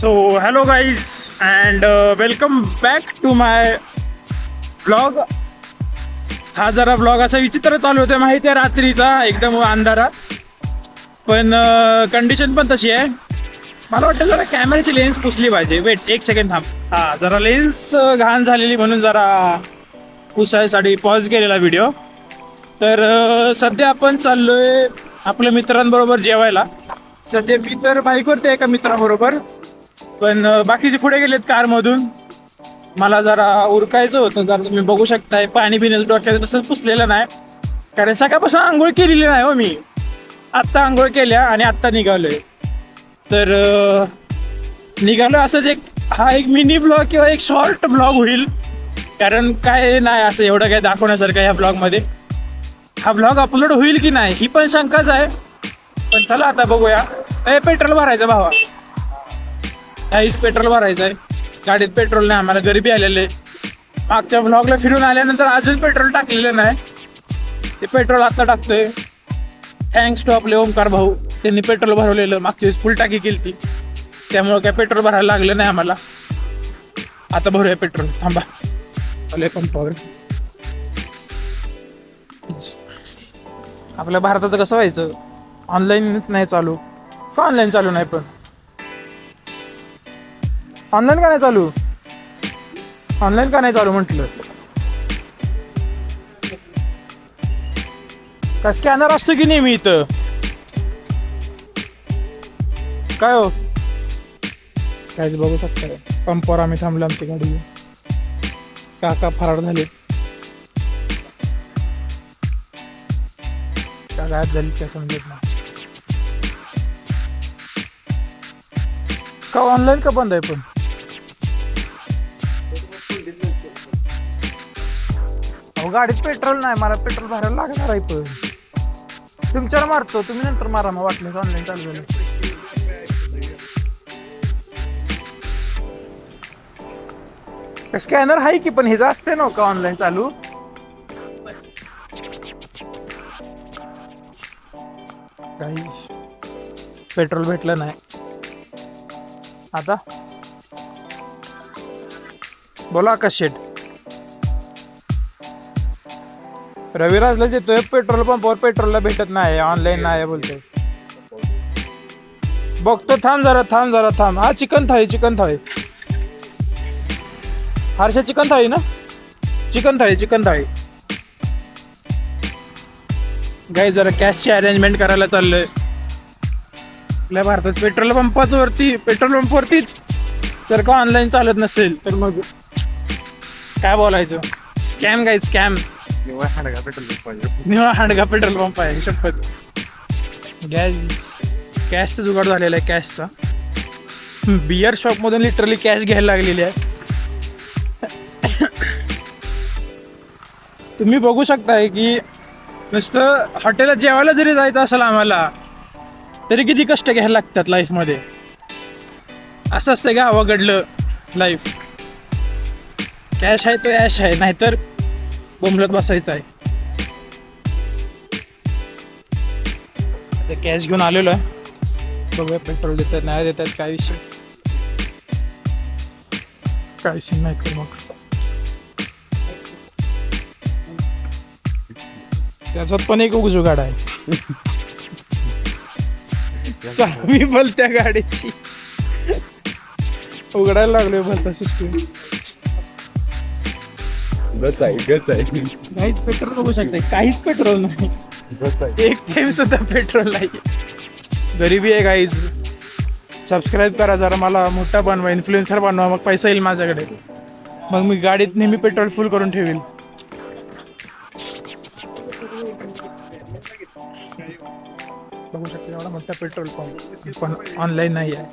So hello guys and welcome back to my vlog. हा जरा vlog असा विचित्र चालू होता माहिती आहे, रात्रीचा एकदम अंधारात, पण कंडिशन पण तशी आहे. मला वाटतं जरा कॅमेऱ्याची लेन्स पुसली पाहिजे. वेट एक सेकंड थांब. हा जरा लेन्स घाण झालेली म्हणून जरा पुसायसाठी पॉज केलेला व्हिडिओ. तर सध्या आपण चाललोय आपल्या मित्रांबरोबर जेवायला. सध्या मी तर बाईकवरती एका मित्राबरोबर, पण बाकीचे पुढे गेलेत कारमधून. मला जरा उरकायचं होतं. जरा तुम्ही बघू शकताय पाणी बिण्याचं डोक्यात तसं पुसलेलं नाही, कारण सकाळपासून आंघोळ केलेली नाही हो मी. आत्ता आंघोळ केल्या आणि आत्ता निघालोय. तर निघालो असंच एक मिनी व्लॉग किंवा एक शॉर्ट व्लॉग होईल, कारण काय नाही असं एवढं काय दाखवण्यासारखं ह्या व्लॉगमध्ये. हा व्लॉग अपलोड होईल की नाही ही पण शंकाच आहे, पण चला आता बघूया. पेट्रोल भरायचं भावा, काहीच पेट्रोल भरायचं आहे. गाडीत पेट्रोल नाही, आम्हाला गरिबी आलेले. मागच्या व्लॉगला फिरून आल्यानंतर अजून पेट्रोल टाकलेलं नाही. ते पेट्रोल आता टाकतोय. थँक्स टू आपले ओमकार भाऊ, त्यांनी पेट्रोल भरवलेलं. मागच्या वेळेस फुल टाकी केली ती, त्यामुळं काय पेट्रोल भरायला लागलं नाही आम्हाला. आता भरूया पेट्रोल. थांबा आले पंपावर. आपल्या भारताचं कसं व्हायचं, ऑनलाईनच नाही चालू का? ऑनलाईन चालू नाही, पण ऑनलाईन का नाही चालू? ऑनलाईन का नाही चालू म्हटलं? का स्कॅनर असतो की नेहमी इथं? काय हो, काहीच बघू शकता. पंपावर आम्ही थांबलो, आमची गाडी. काका फरार झाले का गायब झाली काय समजत नाही. का ऑनलाईन का बंद आहे? पण अहो गाडीत पेट्रोल नाही, मला पेट्रोल भरायला लागणार आहे. पण तुमच्याला मारतो, तुम्ही नंतर मारा मग वाटलं. ऑनलाईन चालू झालं. स्कॅनर आहे की, पण हे जे असते ना का ऑनलाईन चालू. काहीच पेट्रोल भेटलं नाही. आता बोला आकाश शेठ. रविराजलाच येतोय पेट्रोल पंपावर, पेट्रोलला भेटत नाही, ऑनलाईन नाही बोलतोय. बघतो, थांब जरा थांब. हा चिकन थाळी. हर्षा चिकन थाळी ना? चिकन थाळी. गाई जरा कॅशची अरेंजमेंट करायला चाललोय. आपल्या भारतात पेट्रोल पंपावरतीच जर का ऑनलाईन चालत नसेल तर मग काय बोलायचं. स्कॅम गाई, स्कॅम. निव्वळ हांडगा पेट्रोल पंप आहे. शपथ. कॅशचा जुगाड झालेला आहे, कॅशचा. बियर शॉपमधून लिटरली कॅश घ्यायला लागलेली आहे. तुम्ही बघू शकताय की नुसतं हॉटेलात जेवायला जरी जायचं असेल आम्हाला, तरी किती कष्ट घ्यायला लागतात लाईफमध्ये. असं असतं गावाकडलं लाईफ. कॅश आहे तो ॲश आहे, नाहीतर बोंबलत बसायचं आहे. आता कॅश घेऊन आलेलो आहे. बघूया पेट्रोल देतात नाही देतात, काय विषय. काय सीन नाही तर मग त्याच्यात पण एक जुगाड आहे. चावी बोलत्या गाडीची उघडायला लागलोय बोलता सिस्टीम. काहीच पेट्रोल बघू शकताय, काहीच पेट्रोल नाही. एक थेंब सुद्धा पेट्रोल नाही. गरिबी आहे गाईज. सबस्क्राईब करा जरा, मला मोठा बनवा, इन्फ्लुएन्सर बनवा, मग पैसा येईल माझ्याकडे. मग मी गाडीत नेहमी पेट्रोल फुल करून ठेवील. बघू शकता एवढा मोठा पेट्रोल पंप, पण ऑनलाईन नाही आहे.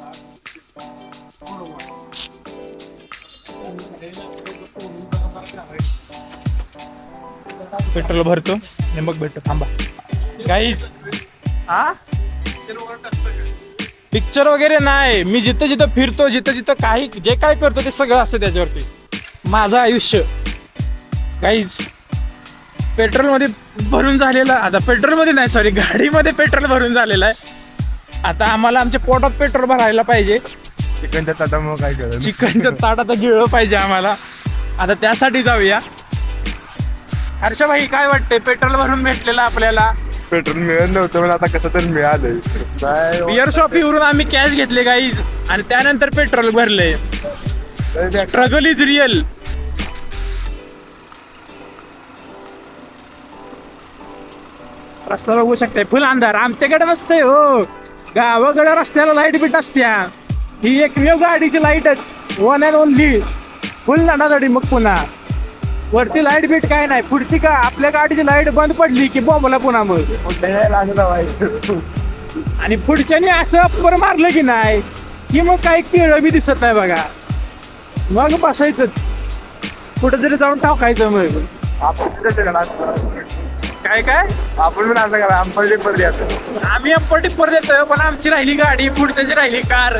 पेट्रोल भरतो आणि मग भेटतो. थांबा गाईज. हा पिक्चर वगैरे नाही. मी जिथं फिरतो, जिथं काही जे काय करतो ते सगळं असतं त्याच्यावरती. माझं आयुष्य गाईज पेट्रोलमध्ये भरून झालेलं. आता पेट्रोलमध्ये नाही, सॉरी, गाडीमध्ये पेट्रोल भरून झालेलं आहे. आता आम्हाला आमच्या पोटात पेट्रोल भरायला पाहिजे. चिकनच्या ताटामुळे काय केलं चिकनचं ताट आता गिळलं पाहिजे आम्हाला. आता त्यासाठी जाऊया. हर्षा भाई काय वाटतंय, पेट्रोल भरून भेटलेलं आपल्याला, पेट्रोल मिळत नव्हतं पण आता कसं तर मिळालंय. बिअर शॉपीवरून आम्ही कॅश घेतले गाईज आणि त्यानंतर पेट्रोल भरले. Struggle is real. रस्ता बघू शकताय फुल अंधार. आमच्याकडे नसतंय हो, गावाकडे रस्त्याला लाईट बीट असत्या. ही एकमेव गाडीची लाईटच, वन अँड ओनली. फुल नाडादडी. मग पुन्हा वरती लाईट बीट काय नाही. पुढची का आपल्या गाडीची लाईट बंद पडली की बॉम्बला पुन्हा मग. आणि पुढच्याने असं अप्पर मारलं की नाही की मग काही केळं बी दिसत नाही बघा. मग बसायचंच कुठेतरी जाऊन टाकायचं. मग काय काय आपण पण असं करा, आमपर्यंत टिप्पर द्यायचं. आम्ही अप्पर टिप्पर देतोय पण आमची राहिली गाडी, पुढच्याची राहिली कार,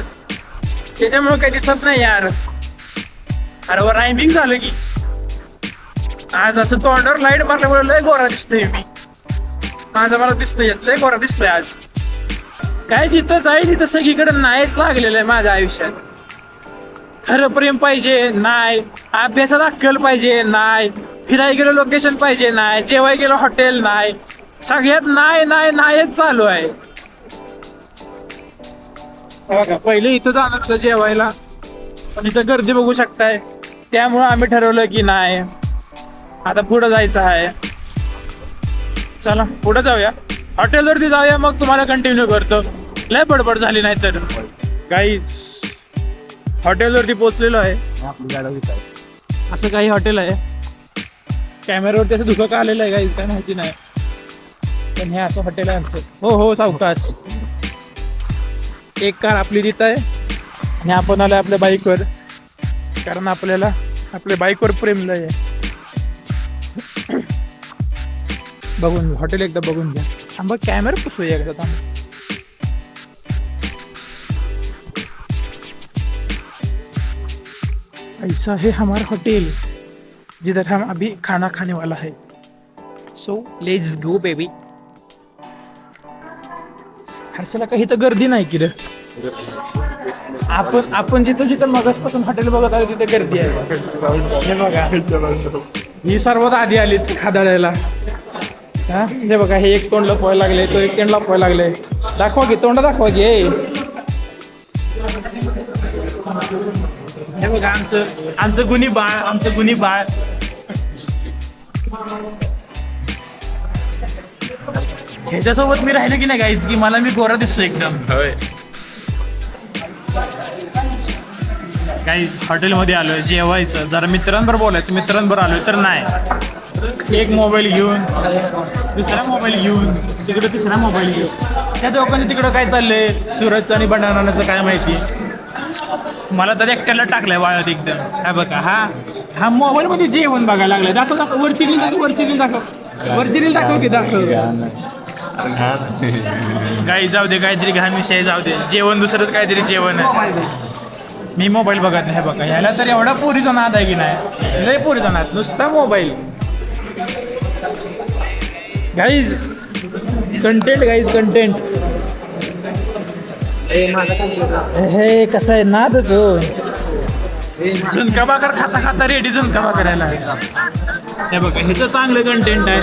त्याच्यामुळे काही दिसत नाही यार. अरे वर रायमिंग झालं की आज असं तोंडावर लाईट मारल्यामुळे लय गोरा दिसतोय मी. माझं मला दिसतोय लय गोरा दिसतोय आज. काय जिथं जाईल तिथं सगळीकडे नाहीच लागलेलं आहे माझ्या आयुष्यात. खरं प्रेम पाहिजे नाही, अभ्यासात अक्कल पाहिजे नाही, फिरायला गेलो लोकेशन पाहिजे नाही, जेवाय गेलो हॉटेल नाही, सगळ्यात नाही नाही नाहीच चालू आहे. बघा पहिले इथं जाणार होतं जेवायला पण इथं गर्दी बघू शकताय, त्यामुळं आम्ही ठरवलं की नाही आता पुढं जायचं आहे. चला पुढं जाऊया, हॉटेलवरती जाऊया, मग तुम्हाला कंटिन्यू करतो. लय बडबड झाली नाही तर. गाईज हॉटेलवरती पोचलेलो आहे. असं काही हॉटेल आहे, कॅमेऱ्यावरती असं धुकं का आलेलं आहे गाईज काय माहिती नाही, पण हे असं हॉटेल आहे आमचं. हो हो सावकाश. एक कार आपली तिथं आहे आणि आपण आलो आपल्या बाईकवर, कारण आपल्याला आपल्या बाईकवर प्रेम लय आहे. बघून हॉटेल एकदा बघून घ्या. थांबा कॅमेरा पुसूया एकदा. थांबा ऐसा है हमारा होटल जिधर हम अभी खाना खाने वाला है. So let's go baby. Harshala काही तर गर्दी नाही की रे. आपण जिथं मगासपासून हॉटेल बघत आलो तिथे गर्दी आहे. हे बघा ही सर्वात आधी आली खादाळायला. हा हे बघा हे एक तोंड लपवायला लागले, तो एक तोंड लपवायला लागले. दाखवा की तोंड दाखवा की. हे बघा आमचं गुन्ही बाळ. ह्याच्यासोबत मी राहिलो की नाही गाईज की मला मी गोरा दिसतो एकदम. गाईज हॉटेलमध्ये आलोय जेवायचं, जरा मित्रांबरोबर बोलायचं. मित्रांबरोबर आलोय तर नाही, एक मोबाईल घेऊन दुसरा मोबाईल घेऊन तिकडं तिसरा मोबाईल घेऊन. त्या दोघांनी तिकडं काय चाललंय सूरजचं आणि बंडाराचं काय माहिती. मला तर एकट्याला टाकलंय वाळत एकदम. हा बघा हा मोबाईलमध्ये जेवण बघायला लागलाय. दाखव वरची रील दाखव की दाखव. काही जाऊ दे, काहीतरी घाण विषय जाऊ दे, जेवण दुसरंच काहीतरी जेवण आहे. मी मोबाईल बघत नाही. बघा ह्याला तर एवढा पोरीचा नाद आहे की नाही, लय पोरीचा नाद, नुसता मोबाईल. गाईज कंटेंट हे कसं आहे नादच हो. झुणका भाकर खाता रेडी झुणका भाकर करायला. हे बघा ह्याचं चांगलं कंटेंट आहे,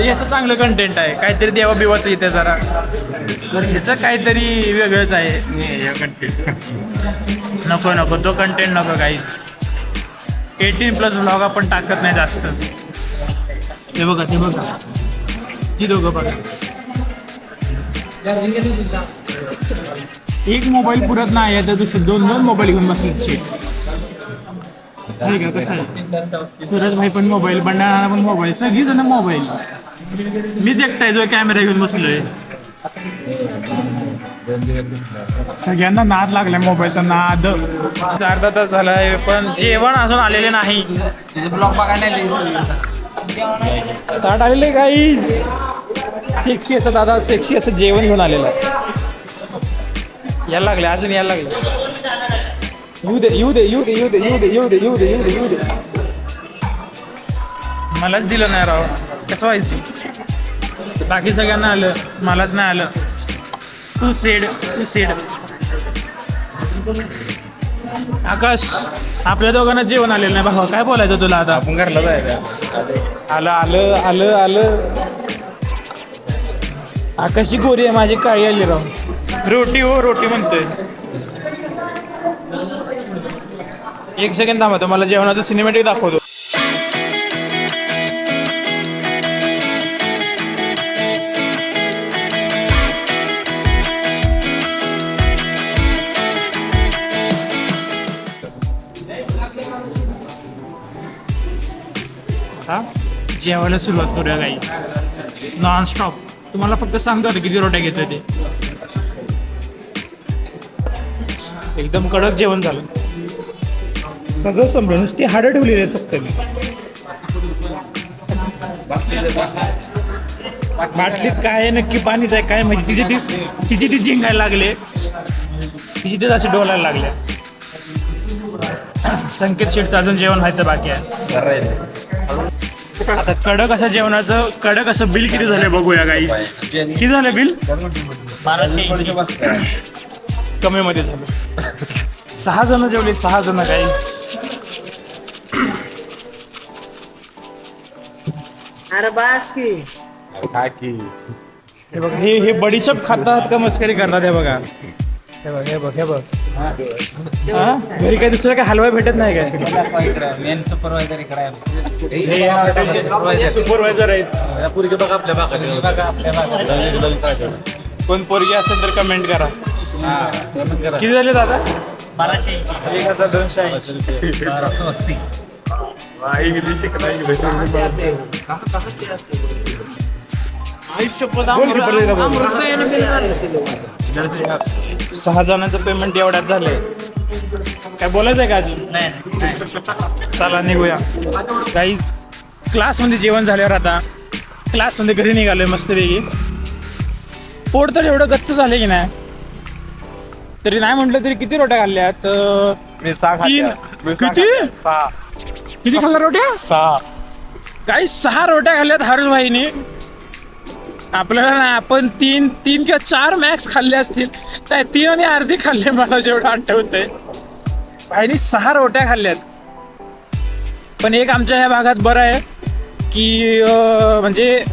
ह्याचं चांगलं कंटेंट आहे. काहीतरी देवा बिवाचं इथे जरा, तर ह्याचं काहीतरी वेगळंच आहे कंटेंट. नको तो कंटेंट नको गाईज. 18+ व्लॉग आपण टाकत नाही जास्त. ते बघा ती दोघं बघा. एक मोबाईल पुरत नाही आहे, तर दोन मोबाईल घेऊन बसले. का कसं आहे, सूरज भाई पण मोबाईल, बंडाळा पण मोबाईल, सगळी जण मोबाईल. मीच एकटाय जो कॅमेरा घेऊन बसलोय. सगळ्यांना नाद लागलाय मोबाईलचा नाद. अर्धा तास झालाय पण जेवण अजून आलेले नाही. ब्लॉग बघायला ताट आलेले गाईज. सेक्सी असं दादा, सेक्सी असं जेवण घेऊन आलेलं आहे. यायला लागले, अजून यायला लागले. येऊ दे. मलाच दिलं नाही राव, कसं व्हायचं. बाकी सगळ्यांना आलं, मलाच नाही आलं. तू सेड आकाश, आपल्या दोघांना जेवण आलेलं नाही भावा, काय बोलायचं तुला आता? आपण घरला जायचं. आलं आलं आलं आलं. आकाशची गोरी आहे, माझी काळी आली राव. रोटी हो, रोटी म्हणतोय. एक सेकंड थांबा, तुम्हाला जेवणाचं सिनेमॅटिक दाखवतो. आता जेवायला सुरुवात करूया गाईस, नॉन स्टॉप. तुम्हाला फक्त सांगतो आता किती रोट्या घेतोय ते. एकदम कडक जेवण झालं, सगळं संपलं, नुसती हाडं ठेवलेली आहेत फक्त मी. बाटलीत काय आहे नक्की, पाणीच आहे काय म्हणजे तिची ती जिंकायला लागले, तिची तेच असे डोलायला लागले. संकेत शेठचं अजून जेवण व्हायचं बाकी आहे. आता कडक असं जेवणाचं, कडक असं बिल किती झालं बघूया गाईस. किती झालं बिल? 1280. कमी मध्ये झालं. 6 जण जेवले, 6 जण गाईस. अरे बास की काय की हे बघ, हे बडीशेप खातात का मस्करी करतात? हे बघा, हे बघ, हे बघ, हे बघ. हा? घरी काही दुसरं काय हलवाय भेटत नाही काय? मेन सुपरवायझर हे सुपरवायझर आहेत. कोण पोरगी असेल तर कमेंट करा. किती झाले दादा? 1280. इंग्लिश शिकला, इंग्लिश. नाही 6 जणांचं पेमेंट एवढ्यात झालंय. काय बोलायचंय का अजून? चला निघूया गाईज. क्लासमध्ये जेवण झाल्यावर आता क्लासमध्ये घरी निघालोय मस्तपैकी. पोट तर एवढं गच्च झालं की नाही, तरी नाही म्हटलं तरी किती रोट्या खाल्ल्यात? मी 6 तीन. किती? 6. किती खाल्ल्या रोट्या? 6. काही 6 रोट्या खाल्ल्यात हर्ष भाईने. आपल्याला नाही, आपण 3 किंवा 4 मॅक्स खाल्ले असतील. त्या 3 आणि अर्धी खाल्ले मला जेवढं आठवतंय. भाईने 6 रोट्या खाल्ल्यात. पण एक आमच्या ह्या भागात बरं आहे की म्हणजे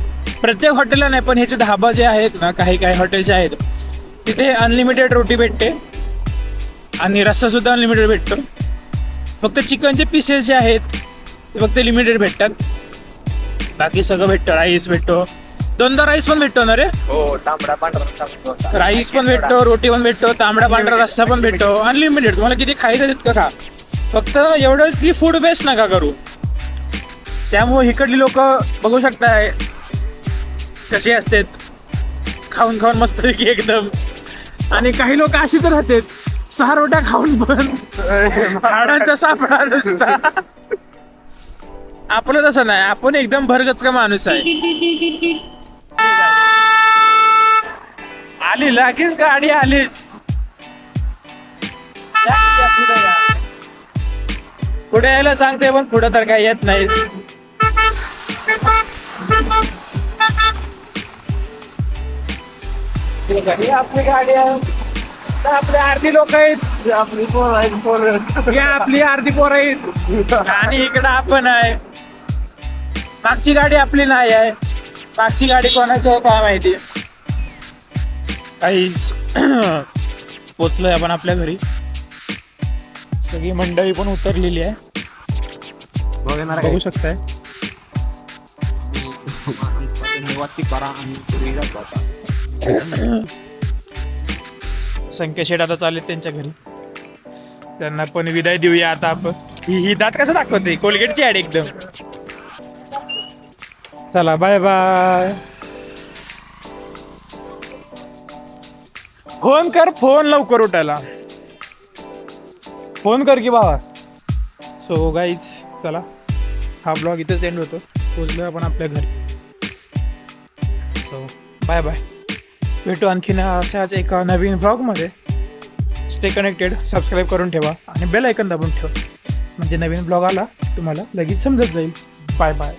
प्रत्येक हॉटेलला नाही, पण ह्याचे धाबा जे आहेत ना, काही हॉटेलचे आहेत, तिथे अनलिमिटेड रोटी भेटते आणि रस्सासुद्धा अनलिमिटेड भेटतो. फक्त चिकनचे पीसेस जे आहेत ते फक्त लिमिटेड भेटतात, बाकी सगळं भेटतं. राईस भेटतो, 2दा राईस पण भेटतो ना रे. हो, तांबडा पांढरा राईस पण भेटतो, रोटी पण भेटतो, तांबडा पांढरा रस्सा पण भेटतो, अनलिमिटेड. तुम्हाला किती खायचं तितकं खा, फक्त एवढंच की फूड वेस्ट नका करू. त्यामुळे इकडली लोक बघू शकताय कशी असतात, खाऊन खाऊन मस्तपैकी एकदम. आणि काही लोक अशी तर राहतात 6 रोट्या खाऊन पण हाडांचा सापडा नुसता. आपलं तसं नाही, आपण एकदम भरगच्च का माणूस आहे. आली लागेच गाडी, आलीच. पुढे यायला सांगते पण पुढे तर काही येत नाही. आपली गाडी आहे, आपली अर्धी लोक आहेत, आपली पोरं आपली अर्धी पोरं आहेत आणि इकडं आपण आहे. मागची गाडी आपली नाही आहे, मागची गाडी कोणाची आहे काय माहिती. काहीच पोचलोय आपण आपल्या घरी. सगळी मंडळी पण उतरलेली आहे, बघू शकताय. संकेत शेठ आता चालेल त्यांच्या घरी, त्यांना पण विदाय देऊया आता आपण. ही दात कसं दाखवते, कोलगेटची ऍड एकदम. चला बाय बाय. फोन कर, फोन लवकर उठायला फोन कर की बाबा. सो गाईज चला, हा ब्लॉग इथंच एंड होतो. पोचलो आपण आपल्या घरी. सो बाय बाय, भेटू आणखीन अशाच एका नवीन ब्लॉगमध्ये. स्टे कनेक्टेड, सबस्क्राईब करून ठेवा आणि बेल आयकन दाबून ठेवा, म्हणजे नवीन ब्लॉग आला तुम्हाला लगेच समजत जाईल. Bye bye.